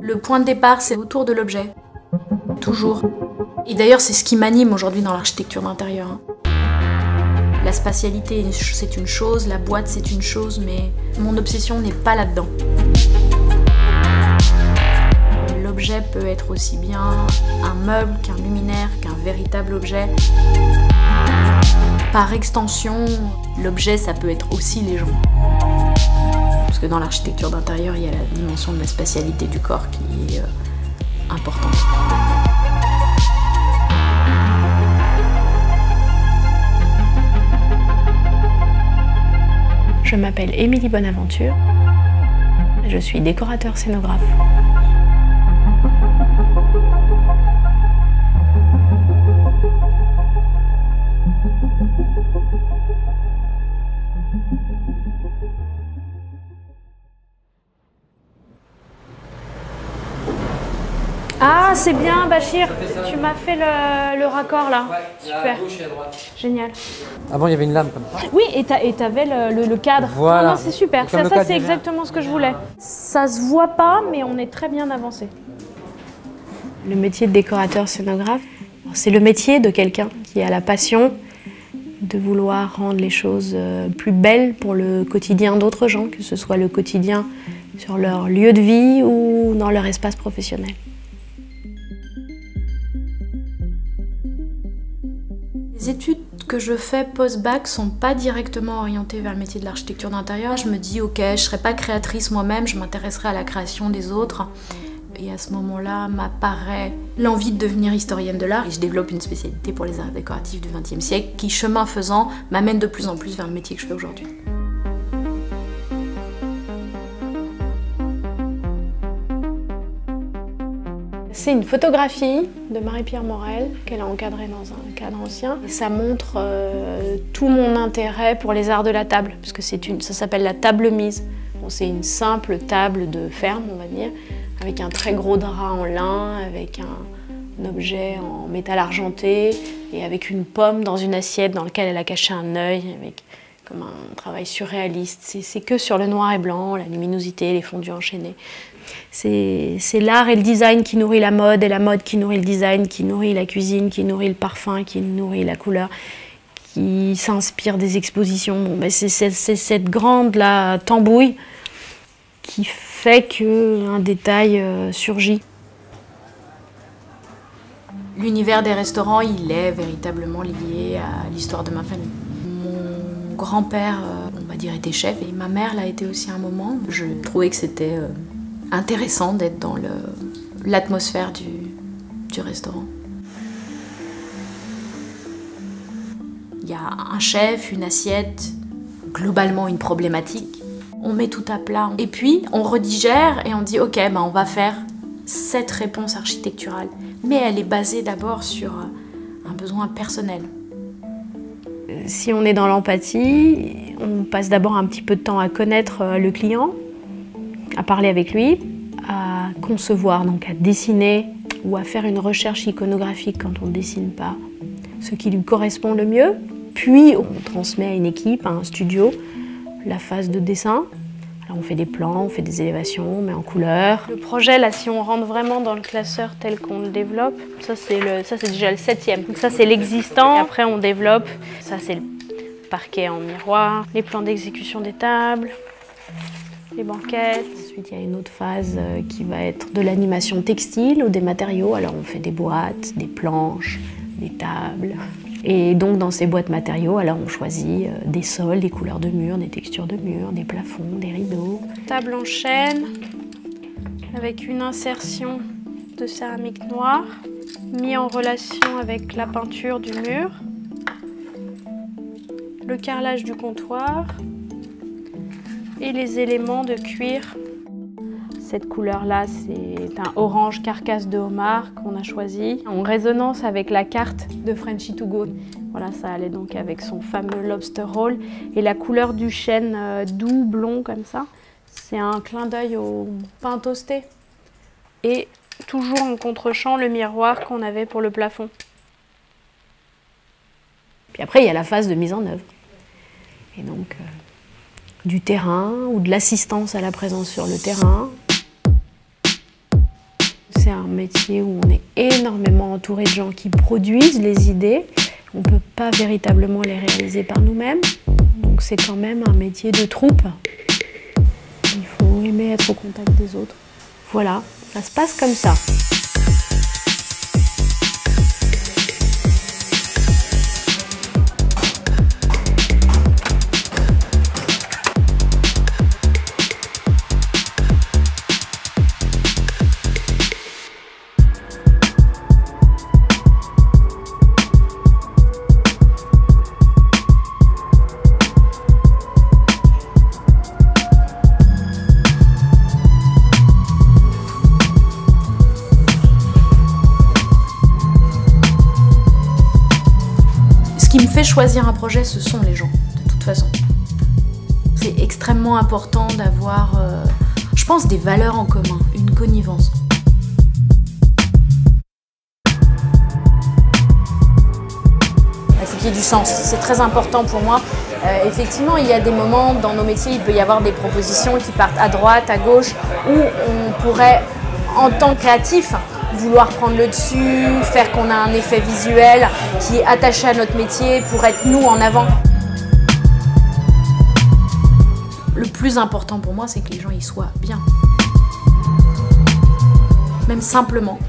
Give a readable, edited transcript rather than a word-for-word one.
Le point de départ, c'est autour de l'objet. Toujours. Et d'ailleurs, c'est ce qui m'anime aujourd'hui dans l'architecture d'intérieur. La spatialité, c'est une chose, la boîte, c'est une chose, mais mon obsession n'est pas là-dedans. L'objet peut être aussi bien un meuble qu'un luminaire, qu'un véritable objet. Par extension, l'objet, ça peut être aussi les gens. Parce que dans l'architecture d'intérieur, il y a la dimension de la spatialité du corps qui est importante. Je m'appelle Émilie Bonaventure. Je suis décorateur scénographe. Ah, c'est bien, Bachir. Tu m'as fait le raccord là. Ouais, super. À gauche et à droite. Génial. Avant, il y avait une lame comme ça. Oui, et t'avais le cadre. Voilà. Non, non, c'est super. Comme Ça le c'est exactement ce que je voulais. Ça se voit pas, mais on est très bien avancé. Le métier de décorateur scénographe, c'est le métier de quelqu'un qui a la passion de vouloir rendre les choses plus belles pour le quotidien d'autres gens, que ce soit le quotidien sur leur lieu de vie ou dans leur espace professionnel. Les études que je fais post-bac sont pas directement orientées vers le métier de l'architecture d'intérieur. Je me dis, ok, je serai pas créatrice moi-même, je m'intéresserai à la création des autres. Et à ce moment-là, m'apparaît l'envie de devenir historienne de l'art. Et je développe une spécialité pour les arts décoratifs du XXe siècle qui, chemin faisant, m'amène de plus en plus vers le métier que je fais aujourd'hui. C'est une photographie de Marie-Pierre Morel qu'elle a encadrée dans un cadre ancien. Et ça montre tout mon intérêt pour les arts de la table, parce que ça s'appelle la table mise. Bon, c'est une simple table de ferme, on va dire, avec un très gros drap en lin, avec un objet en métal argenté et avec une pomme dans une assiette dans laquelle elle a caché un œil, avec comme un travail surréaliste. C'est que sur le noir et blanc, la luminosité, les fondus enchaînés. C'est l'art et le design qui nourrit la mode, et la mode qui nourrit le design, qui nourrit la cuisine, qui nourrit le parfum, qui nourrit la couleur, qui s'inspire des expositions. Bon, ben c'est cette grande là, tambouille qui fait qu'un détail surgit. L'univers des restaurants, il est véritablement lié à l'histoire de ma famille. Mon grand-père, on va dire, était chef, et ma mère l'a été aussi un moment. Je trouvais que c'était intéressant d'être dans l'atmosphère du restaurant. Il y a un chef, une assiette, globalement une problématique. On met tout à plat et puis on redigère et on dit ok, ben on va faire cette réponse architecturale. Mais elle est basée d'abord sur un besoin personnel. Si on est dans l'empathie, on passe d'abord un petit peu de temps à connaître le client, à parler avec lui, à concevoir, donc à dessiner ou à faire une recherche iconographique quand on ne dessine pas ce qui lui correspond le mieux. Puis on transmet à une équipe, à un studio, la phase de dessin. Alors on fait des plans, on fait des élévations, on met en couleur. Le projet, là, si on rentre vraiment dans le classeur tel qu'on le développe, ça c'est déjà le 7e. Donc ça c'est l'existant, et après on développe. Ça c'est le parquet en miroir, les plans d'exécution des tables, les banquettes. Ensuite il y a une autre phase qui va être de l'animation textile ou des matériaux. Alors on fait des boîtes, des planches, des tables. Et donc dans ces boîtes matériaux, alors on choisit des sols, des couleurs de murs, des textures de murs, des plafonds, des rideaux. Table en chêne avec une insertion de céramique noire mis en relation avec la peinture du mur, le carrelage du comptoir et les éléments de cuir. Cette couleur-là, c'est un orange carcasse de homard qu'on a choisi en résonance avec la carte de Frenchy to Go. Voilà, ça allait donc avec son fameux lobster roll. Et la couleur du chêne doux, blond comme ça, c'est un clin d'œil au pain toasté. Et toujours en contre-champ, le miroir qu'on avait pour le plafond. Puis après, il y a la phase de mise en œuvre. Et donc, du terrain ou de l'assistance à la présence sur le terrain. C'est un métier où on est énormément entouré de gens qui produisent les idées. On ne peut pas véritablement les réaliser par nous-mêmes. Donc c'est quand même un métier de troupe. Il faut aimer être au contact des autres. Voilà, ça se passe comme ça. Ce qui me fait choisir un projet, ce sont les gens, de toute façon. C'est extrêmement important d'avoir, je pense, des valeurs en commun, une connivence. C'est qu'il y ait du sens, c'est très important pour moi. Effectivement, il y a des moments dans nos métiers, il peut y avoir des propositions qui partent à droite, à gauche, où on pourrait, en tant que créatif, vouloir prendre le dessus, faire qu'on a un effet visuel qui est attaché à notre métier pour être nous en avant. Le plus important pour moi, c'est que les gens y soient bien. Même simplement.